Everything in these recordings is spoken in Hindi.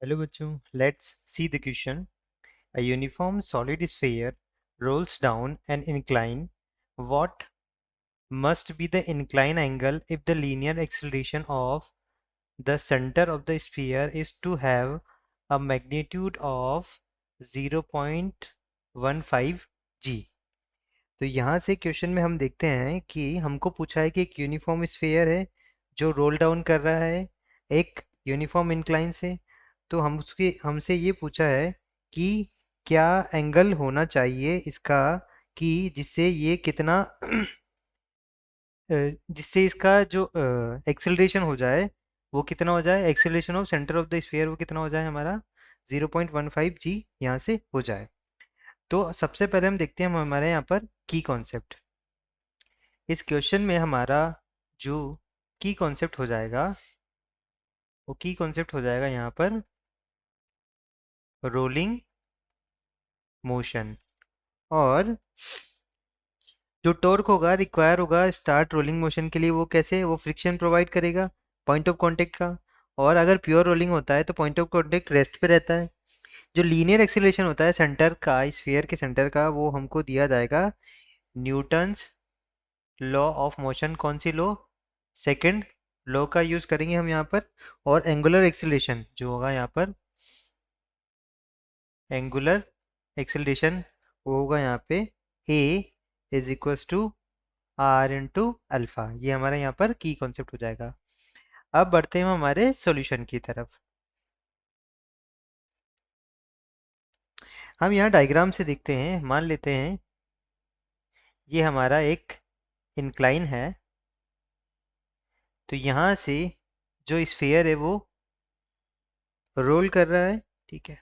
Hello बच्चों, let's see the question. A uniform solid sphere rolls down an incline. What must be the incline angle if the linear acceleration of the center of the sphere is to have a magnitude of 0.15 g? तो यहाँ से क्वेश्चन में हम देखते हैं कि हमको पूछा है कि एक यूनिफॉर्म स्फीयर है जो रोल डाउन कर रहा है एक यूनिफॉर्म इंक्लाइन से। तो हम उसके हमसे ये पूछा है कि क्या एंगल होना चाहिए इसका, कि जिससे ये कितना जिससे इसका जो एक्सेलरेशन हो जाए वो कितना हो जाए, acceleration of centre of the sphere वो कितना हो जाए हमारा 0.15 जी यहाँ से हो जाए। तो सबसे पहले हम देखते हैं हमारे यहाँ पर की कॉन्सेप्ट। इस क्वेश्चन में हमारा जो की कॉन्सेप्ट हो जाएगा वो की कॉन्सेप्ट हो जाएगा यहाँ पर रोलिंग मोशन। और जो टॉर्क होगा रिक्वायर होगा स्टार्ट रोलिंग मोशन के लिए वो कैसे, वो फ्रिक्शन प्रोवाइड करेगा पॉइंट ऑफ कांटेक्ट का। और अगर प्योर रोलिंग होता है तो पॉइंट ऑफ कांटेक्ट रेस्ट पे रहता है। जो लीनियर एक्सीलरेशन होता है सेंटर का, स्फीयर के सेंटर का, वो हमको दिया जाएगा न्यूटन्स लॉ ऑफ मोशन। कौन सी लॉ? सेकंड लॉ का यूज करेंगे हम यहाँ पर। और एंगुलर एक्सीलरेशन जो होगा यहाँ पर, एंगुलर एक्सीलरेशन वो होगा यहाँ पे a is equals to r into alpha. ये हमारा यहाँ पर की कॉन्सेप्ट हो जाएगा। अब बढ़ते हैं हम हमारे सॉल्यूशन की तरफ। हम यहाँ डायग्राम से देखते हैं, मान लेते हैं ये हमारा एक इंक्लाइन है। तो यहाँ से जो स्फीयर है वो रोल कर रहा है, ठीक है।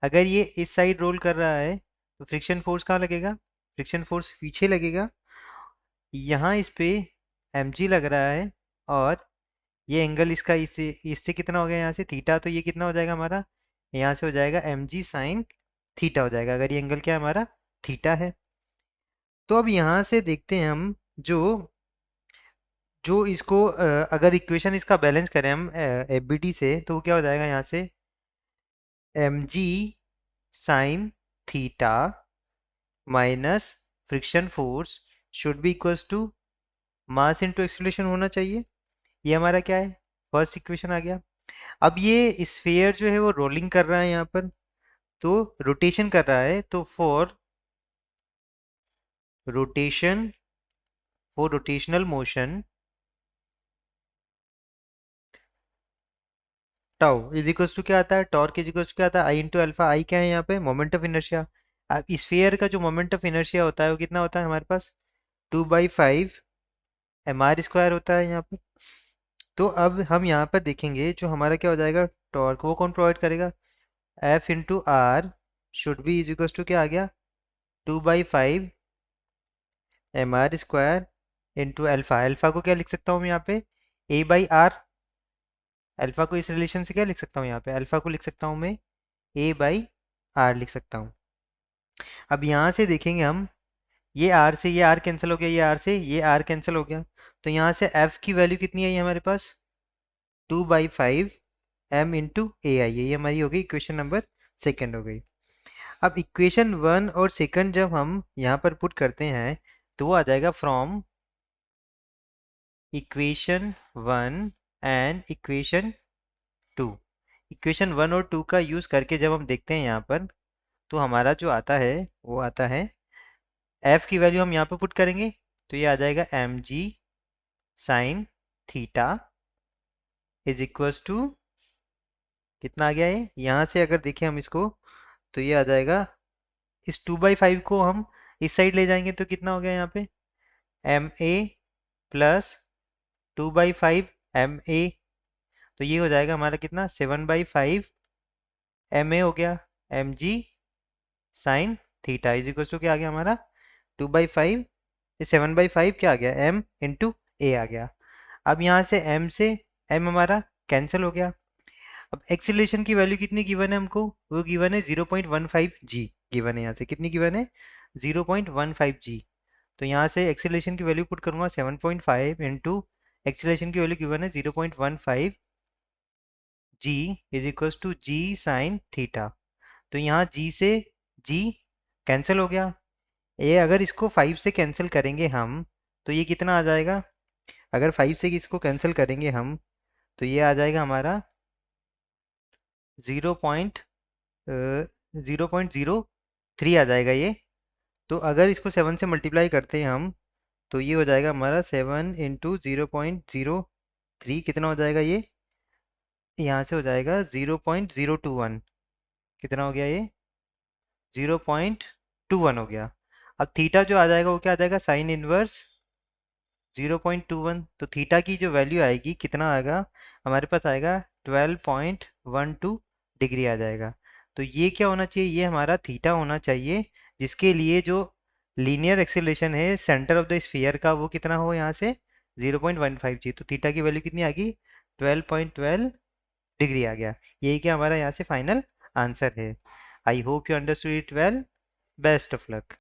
अगर ये इस साइड रोल कर रहा है तो फ्रिक्शन फोर्स कहाँ लगेगा? फ्रिक्शन फोर्स पीछे लगेगा। यहाँ इस पे mg लग रहा है और ये एंगल इसका इससे इससे कितना हो गया यहाँ से थीटा। तो ये कितना हो जाएगा हमारा, यहाँ से हो जाएगा mg साइन थीटा हो जाएगा, अगर ये एंगल क्या है हमारा थीटा है। तो अब यहाँ से देखते हैं हम जो जो इसको अगर इक्वेशन इसका बैलेंस करें हम एफ से, तो वो क्या हो जाएगा यहाँ से mg sine theta minus friction force should be equals to mass into acceleration होना चाहिए। ये हमारा क्या है, फर्स्ट इक्वेशन आ गया। अब ये स्फीयर जो है वो रोलिंग कर रहा है यहाँ पर, तो रोटेशन कर रहा है। तो for rotation, for rotational motion tau is equals to क्या आता है, टॉर्क इज इक्वल्स टू क्या आता है आई इंटू अल्फा। आई क्या है यहाँ पे, मोमेंट ऑफ इनर्शिया। अब स्फीयर का जो मोमेंट ऑफ इनर्शिया होता है वो कितना होता है हमारे पास 2/5 mr² होता है यहाँ पर। तो अब हम यहाँ पर देखेंगे जो हमारा क्या हो जाएगा टॉर्क, वो कौन प्रोवाइड करेगा, f into r should be is equals to क्या आ गया 2/5 mr² इंटू अल्फा। अल्फा को क्या लिख सकता हूँ मैं यहाँ पे a/r। अल्फा को इस रिलेशन से क्या लिख सकता हूँ, यहाँ पे अल्फा को लिख सकता हूँ मैं a/r लिख सकता हूँ। अब यहाँ से देखेंगे हम, ये r से ये r कैंसिल हो गया, ये r से ये r कैंसिल हो गया। तो यहाँ से f की वैल्यू कितनी आई हमारे पास 2/5 m इंटू ए आई है। ये हमारी हो गई इक्वेशन नंबर सेकेंड हो गई। अब इक्वेशन वन और सेकंड जब हम यहाँ पर पुट करते हैं तो वो आ जाएगा from equation one and equation two. Equation one और टू का यूज़ करके जब हम देखते हैं यहाँ पर, तो हमारा जो आता है वो आता है f की वैल्यू हम यहाँ पर पुट करेंगे तो ये आ जाएगा mg sine theta is equals to कितना आ गया है। यहाँ से अगर देखें हम इसको तो ये आ जाएगा, इस 2/5 को हम इस साइड ले जाएंगे तो कितना हो गया यहाँ पे m a plus 2/5 m a. तो ये हो जाएगा हमारा कितना 7/5 एम ए हो गया m g sine theta is equal to क्या आ गया हमारा 2/5, 7/5 क्या आ गया एम इंटू ए आ गया। अब यहाँ से एम हमारा कैंसिल हो गया। अब एक्सीलरेशन की वैल्यू कितनी गिवन है हमको, वो गिवन है 0.15 जी गिवन है। यहाँ से कितनी गिवन है 0.15 जी। तो यहाँ से एक्सीलरेशन की वैल्यू पुट करूंगा 7.5 इंटू एक्सीलरेशन की वैल्यू गिवन है 0.15 g is equals to g sine theta. तो यहाँ जी से जी कैंसिल हो गया। ये अगर इसको 5 से कैंसिल करेंगे हम तो ये कितना आ जाएगा? अगर 5 से इसको कैंसिल करेंगे हम तो ये आ जाएगा हमारा 0.03 आ जाएगा ये। तो अगर इसको 7 से मल्टीप्लाई करते हैं हम तो ये हो जाएगा हमारा 7 इंटू 0.03 कितना हो जाएगा ये? यहाँ से हो जाएगा 0.021। कितना हो गया ये? 0.21 हो गया। अब थीटा जो आ जाएगा वो क्या आ जाएगा? Sine inverse 0.21। तो थीटा की जो वैल्यू आएगी कितना आएगा? हमारे पास आएगा 12.12 डिग्री आ जाएगा। तो ये क्या होना चाहिए? ये हमारा थीटा होना चाहिए, जिसके लिए जो लीनियर एक्सीलरेशन है सेंटर ऑफ द स्फीयर का वो कितना हो यहाँ से 0.15 चाहिए। तो थीटा की वैल्यू कितनी आ गई? 12.12 डिग्री आ गया। यही क्या हमारा यहाँ से फाइनल आंसर है। I hope you understood it well. Best of luck.